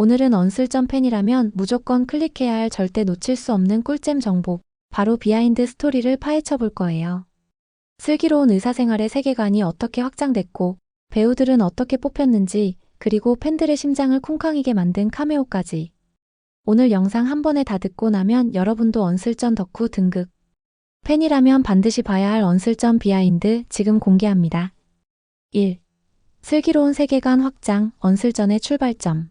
오늘은 언슬전 팬이라면 무조건 클릭해야 할 절대 놓칠 수 없는 꿀잼 정보, 바로 비하인드 스토리를 파헤쳐 볼 거예요. 슬기로운 의사생활의 세계관이 어떻게 확장됐고, 배우들은 어떻게 뽑혔는지, 그리고 팬들의 심장을 쿵쾅이게 만든 카메오까지. 오늘 영상 한 번에 다 듣고 나면 여러분도 언슬전 덕후 등극. 팬이라면 반드시 봐야 할 언슬전 비하인드 지금 공개합니다. 1. 슬기로운 세계관 확장, 언슬전의 출발점.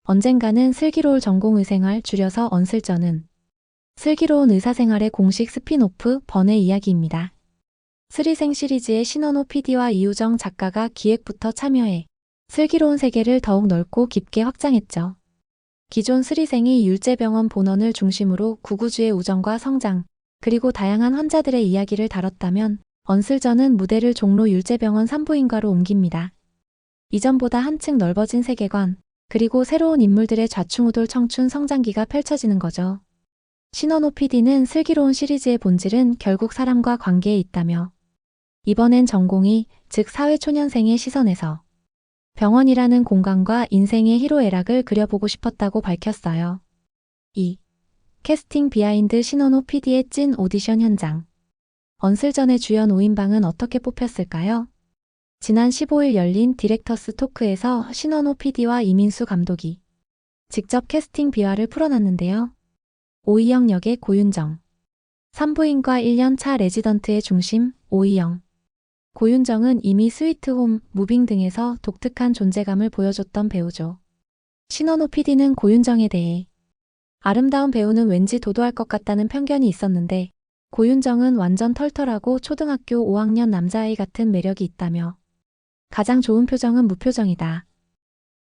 언젠가는 슬기로울 전공의생활 줄여서 언슬전은 슬기로운 의사생활의 공식 스핀오프 번의 이야기입니다. 스리생 시리즈의 신원호 PD와 이우정 작가가 기획부터 참여해 슬기로운 세계를 더욱 넓고 깊게 확장했죠. 기존 스리생이 율제병원 본원을 중심으로 구구주의 우정과 성장, 그리고 다양한 환자들의 이야기를 다뤘다면 언슬전은 무대를 종로 율제병원 산부인과로 옮깁니다. 이전보다 한층 넓어진 세계관, 그리고 새로운 인물들의 좌충우돌 청춘 성장기가 펼쳐지는 거죠. 신원호 PD는 슬기로운 시리즈의 본질은 결국 사람과 관계에 있다며 이번엔 전공의, 즉 사회초년생의 시선에서 병원이라는 공간과 인생의 희로애락을 그려보고 싶었다고 밝혔어요. 2. 캐스팅 비하인드 신원호 PD의 찐 오디션 현장. 언슬전의 주연 5인방은 어떻게 뽑혔을까요? 지난 15일 열린 디렉터스 토크에서 신원호 PD와 이민수 감독이 직접 캐스팅 비화를 풀어놨는데요. 오이영 역의 고윤정, 산부인과 1년차 레지던트의 중심 오이영. 고윤정은 이미 스위트홈, 무빙 등에서 독특한 존재감을 보여줬던 배우죠. 신원호 PD는 고윤정에 대해 아름다운 배우는 왠지 도도할 것 같다는 편견이 있었는데 고윤정은 완전 털털하고 초등학교 5학년 남자아이 같은 매력이 있다며 가장 좋은 표정은 무표정이다.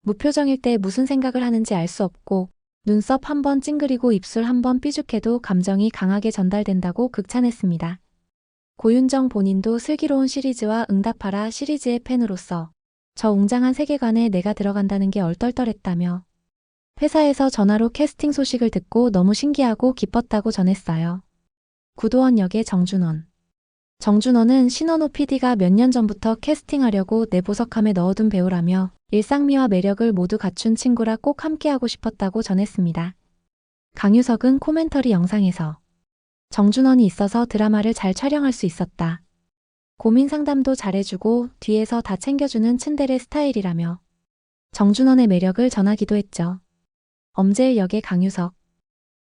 무표정일 때 무슨 생각을 하는지 알 수 없고 눈썹 한번 찡그리고 입술 한번 삐죽해도 감정이 강하게 전달된다고 극찬했습니다. 고윤정 본인도 슬기로운 시리즈와 응답하라 시리즈의 팬으로서 저 웅장한 세계관에 내가 들어간다는 게 얼떨떨했다며 회사에서 전화로 캐스팅 소식을 듣고 너무 신기하고 기뻤다고 전했어요. 구도원 역의 정준원. 정준원은 신원호 PD가 몇 년 전부터 캐스팅하려고 내보석함에 넣어둔 배우라며 일상미와 매력을 모두 갖춘 친구라 꼭 함께하고 싶었다고 전했습니다. 강유석은 코멘터리 영상에서 정준원이 있어서 드라마를 잘 촬영할 수 있었다. 고민 상담도 잘해주고 뒤에서 다 챙겨주는 츤데레 스타일이라며 정준원의 매력을 전하기도 했죠. 엄재일 역의 강유석.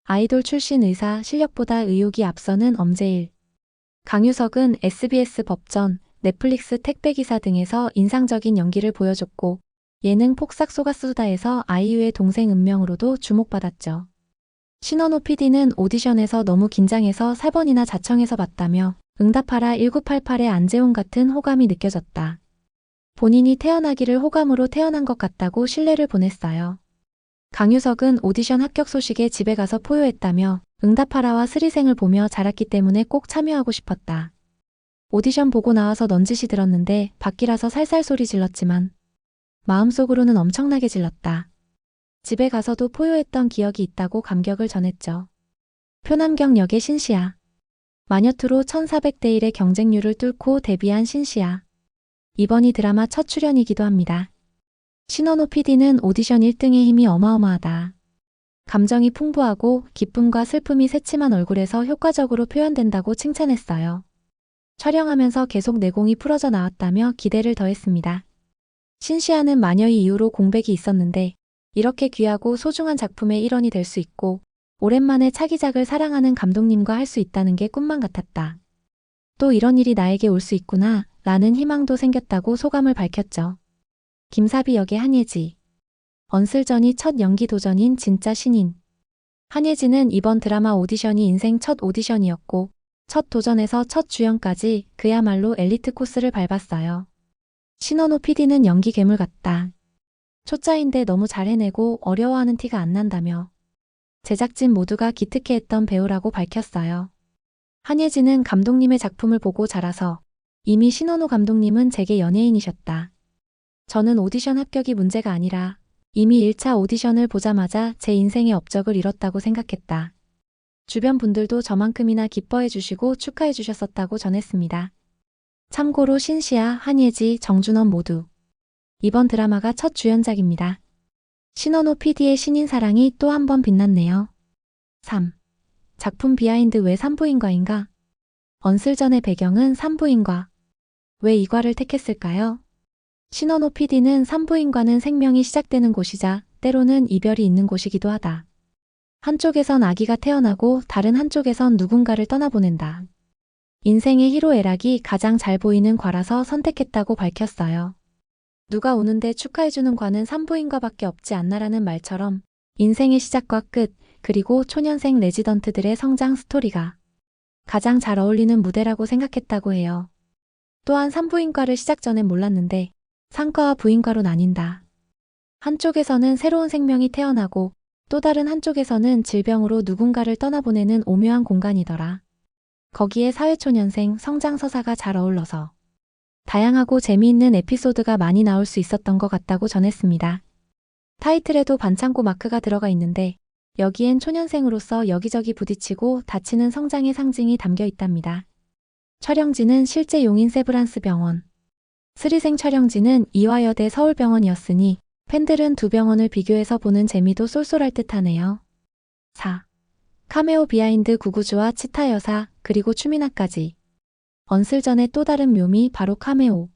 아이돌 출신 의사 실력보다 의욕이 앞서는 엄재일. 강유석은 SBS 법전, 넷플릭스 택배기사 등에서 인상적인 연기를 보여줬고 예능 폭삭 속았수다에서 아이유의 동생 은명으로도 주목받았죠. 신원호 PD는 오디션에서 너무 긴장해서 3번이나 자청해서 봤다며 응답하라 1988의 안재홍 같은 호감이 느껴졌다. 본인이 태어나기를 호감으로 태어난 것 같다고 신뢰를 보냈어요. 강유석은 오디션 합격 소식에 집에 가서 포효했다며 응답하라와 스리생을 보며 자랐기 때문에 꼭 참여하고 싶었다. 오디션 보고 나와서 넌지시 들었는데 밖이라서 살살 소리 질렀지만 마음속으로는 엄청나게 질렀다. 집에 가서도 포효했던 기억이 있다고 감격을 전했죠. 표남경 역의 신시아. 마녀투로 1400대 1의 경쟁률을 뚫고 데뷔한 신시아. 이번이 드라마 첫 출연이기도 합니다. 신원호 PD는 오디션 1등의 힘이 어마어마하다. 감정이 풍부하고 기쁨과 슬픔이 새침한 얼굴에서 효과적으로 표현된다고 칭찬했어요. 촬영하면서 계속 내공이 풀어져 나왔다며 기대를 더했습니다. 신시아는 마녀이 이후로 공백이 있었는데 이렇게 귀하고 소중한 작품의 일원이 될 수 있고 오랜만에 차기작을 사랑하는 감독님과 할 수 있다는 게 꿈만 같았다. 또 이런 일이 나에게 올 수 있구나 라는 희망도 생겼다고 소감을 밝혔죠. 김사비 역의 한예지. 언슬전이 첫 연기 도전인 진짜 신인. 한예지는 이번 드라마 오디션이 인생 첫 오디션이었고 첫 도전에서 첫 주연까지 그야말로 엘리트 코스를 밟았어요. 신원호 PD는 연기 괴물 같다. 초짜인데 너무 잘 해내고 어려워하는 티가 안 난다며 제작진 모두가 기특해했던 배우라고 밝혔어요. 한예지는 감독님의 작품을 보고 자라서 이미 신원호 감독님은 제게 연예인이셨다. 저는 오디션 합격이 문제가 아니라 이미 1차 오디션을 보자마자 제 인생의 업적을 이뤘다고 생각했다. 주변 분들도 저만큼이나 기뻐해 주시고 축하해 주셨었다고 전했습니다. 참고로 신시아, 한예지, 정준원 모두 이번 드라마가 첫 주연작입니다. 신원호 PD의 신인사랑이 또 한 번 빛났네요. 3. 작품 비하인드 왜 산부인과인가? 언슬전의 배경은 산부인과. 왜 이과를 택했을까요? 신원호 PD는 산부인과는 생명이 시작되는 곳이자 때로는 이별이 있는 곳이기도 하다. 한쪽에선 아기가 태어나고 다른 한쪽에선 누군가를 떠나보낸다. 인생의 희로애락이 가장 잘 보이는 과라서 선택했다고 밝혔어요. 누가 오는데 축하해주는 과는 산부인과밖에 없지 않나라는 말처럼 인생의 시작과 끝, 그리고 초년생 레지던트들의 성장 스토리가 가장 잘 어울리는 무대라고 생각했다고 해요. 또한 산부인과를 시작 전엔 몰랐는데 산과와 부인과로 나뉜다. 한쪽에서는 새로운 생명이 태어나고 또 다른 한쪽에서는 질병으로 누군가를 떠나보내는 오묘한 공간이더라. 거기에 사회초년생 성장서사가 잘 어울러서 다양하고 재미있는 에피소드가 많이 나올 수 있었던 것 같다고 전했습니다. 타이틀에도 반창고 마크가 들어가 있는데 여기엔 초년생으로서 여기저기 부딪히고 다치는 성장의 상징이 담겨 있답니다. 촬영지는 실제 용인 세브란스 병원. 스리생 촬영지는 이화여대 서울병원이었으니 팬들은 두 병원을 비교해서 보는 재미도 쏠쏠할 듯하네요. 4. 카메오 비하인드 구구주와 치타 여사 그리고 추미나까지. 언슬전의 또 다른 묘미 바로 카메오.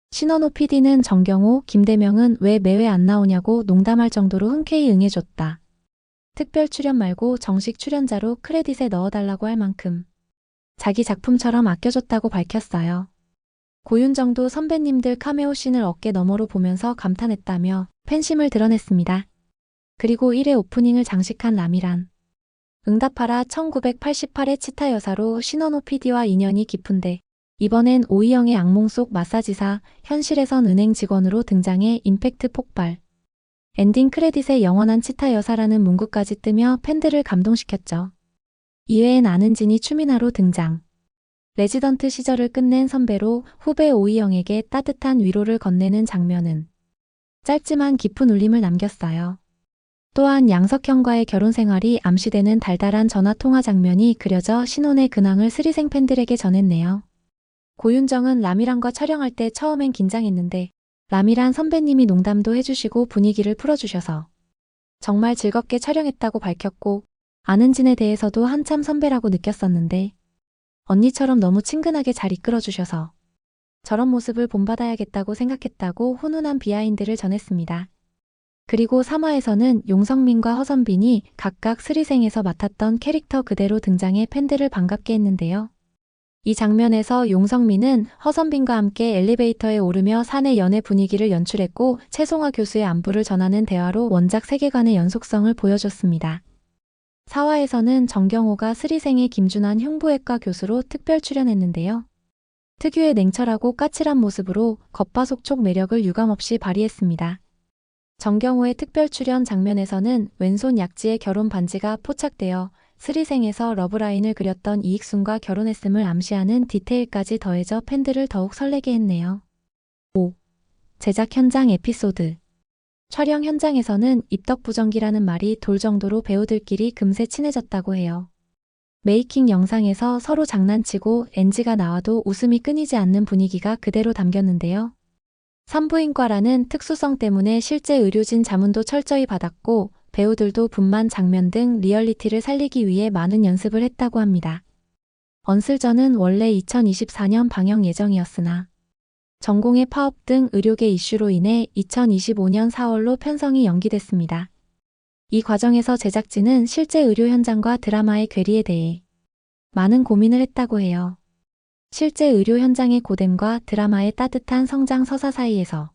신원호 PD는 정경호, 김대명은 왜 매회 안 나오냐고 농담할 정도로 흔쾌히 응해줬다. 특별 출연 말고 정식 출연자로 크레딧에 넣어달라고 할 만큼 자기 작품처럼 아껴줬다고 밝혔어요. 고윤정도 선배님들 카메오 씬을 어깨 너머로 보면서 감탄했다며 팬심을 드러냈습니다. 그리고 1회 오프닝을 장식한 라미란. 응답하라 1988의 치타 여사로 신원호 PD와 인연이 깊은데 이번엔 오이영의 악몽 속 마사지사, 현실에선 은행 직원으로 등장해 임팩트 폭발. 엔딩 크레딧에 영원한 치타 여사라는 문구까지 뜨며 팬들을 감동시켰죠. 이외엔 아는 진이 추미나로 등장. 레지던트 시절을 끝낸 선배로 후배 오이영에게 따뜻한 위로를 건네는 장면은 짧지만 깊은 울림을 남겼어요. 또한 양석형과의 결혼 생활이 암시되는 달달한 전화통화 장면이 그려져 신혼의 근황을 스리생 팬들에게 전했네요. 고윤정은 라미란과 촬영할 때 처음엔 긴장했는데 라미란 선배님이 농담도 해주시고 분위기를 풀어주셔서 정말 즐겁게 촬영했다고 밝혔고 아는진에 대해서도 한참 선배라고 느꼈었는데 언니처럼 너무 친근하게 잘 이끌어주셔서 저런 모습을 본받아야겠다고 생각했다고 훈훈한 비하인드를 전했습니다. 그리고 3화에서는 용성민과 허선빈이 각각 스리생에서 맡았던 캐릭터 그대로 등장해 팬들을 반갑게 했는데요. 이 장면에서 용성민은 허선빈과 함께 엘리베이터에 오르며 사내 연애 분위기를 연출했고 최송화 교수의 안부를 전하는 대화로 원작 세계관의 연속성을 보여줬습니다. 4화에서는 정경호가 스리생의 김준환 흉부외과 교수로 특별 출연했는데요. 특유의 냉철하고 까칠한 모습으로 겉바속촉 매력을 유감없이 발휘했습니다. 정경호의 특별 출연 장면에서는 왼손 약지에 결혼 반지가 포착되어 스리생에서 러브라인을 그렸던 이익순과 결혼했음을 암시하는 디테일까지 더해져 팬들을 더욱 설레게 했네요. 5. 제작 현장 에피소드. 촬영 현장에서는 입덕부정기라는 말이 돌 정도로 배우들끼리 금세 친해졌다고 해요. 메이킹 영상에서 서로 장난치고 NG가 나와도 웃음이 끊이지 않는 분위기가 그대로 담겼는데요. 산부인과라는 특수성 때문에 실제 의료진 자문도 철저히 받았고 배우들도 분만 장면 등 리얼리티를 살리기 위해 많은 연습을 했다고 합니다. 언슬전은 원래 2024년 방영 예정이었으나 전공의 파업 등 의료계 이슈로 인해 2025년 4월로 편성이 연기됐습니다. 이 과정에서 제작진은 실제 의료 현장과 드라마의 괴리에 대해 많은 고민을 했다고 해요. 실제 의료 현장의 고됨과 드라마의 따뜻한 성장 서사 사이에서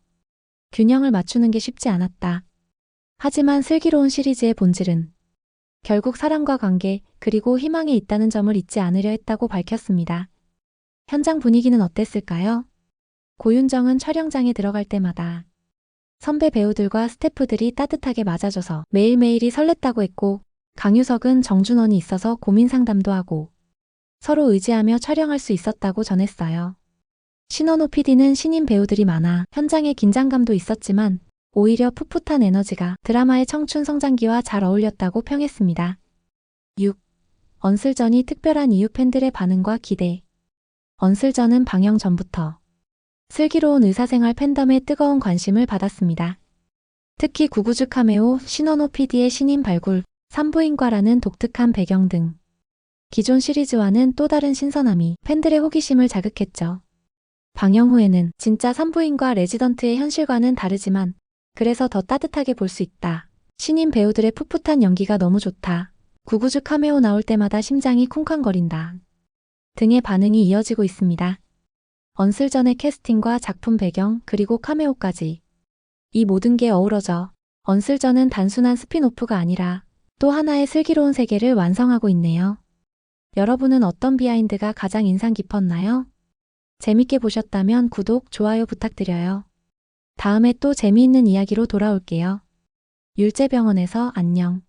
균형을 맞추는 게 쉽지 않았다. 하지만 슬기로운 시리즈의 본질은 결국 사랑과 관계 그리고 희망에 있다는 점을 잊지 않으려 했다고 밝혔습니다. 현장 분위기는 어땠을까요? 고윤정은 촬영장에 들어갈 때마다 선배 배우들과 스태프들이 따뜻하게 맞아줘서 매일매일이 설렜다고 했고 강유석은 정준원이 있어서 고민 상담도 하고 서로 의지하며 촬영할 수 있었다고 전했어요. 신원호 PD는 신인 배우들이 많아 현장에 긴장감도 있었지만 오히려 풋풋한 에너지가 드라마의 청춘 성장기와 잘 어울렸다고 평했습니다. 6. 언슬전이 특별한 이유 팬들의 반응과 기대. 언슬전은 방영 전부터 슬기로운 의사생활 팬덤의 뜨거운 관심을 받았습니다. 특히 구구즈 카메오, 신원호 PD의 신인 발굴, 산부인과라는 독특한 배경 등 기존 시리즈와는 또 다른 신선함이 팬들의 호기심을 자극했죠. 방영 후에는 진짜 산부인과 레지던트의 현실과는 다르지만 그래서 더 따뜻하게 볼 수 있다. 신인 배우들의 풋풋한 연기가 너무 좋다. 구구즈 카메오 나올 때마다 심장이 쿵쾅거린다. 등의 반응이 이어지고 있습니다. 언슬전의 캐스팅과 작품 배경 그리고 카메오까지 이 모든 게 어우러져 언슬전은 단순한 스핀오프가 아니라 또 하나의 슬기로운 세계를 완성하고 있네요. 여러분은 어떤 비하인드가 가장 인상 깊었나요? 재밌게 보셨다면 구독, 좋아요 부탁드려요. 다음에 또 재미있는 이야기로 돌아올게요. 율제병원에서 안녕.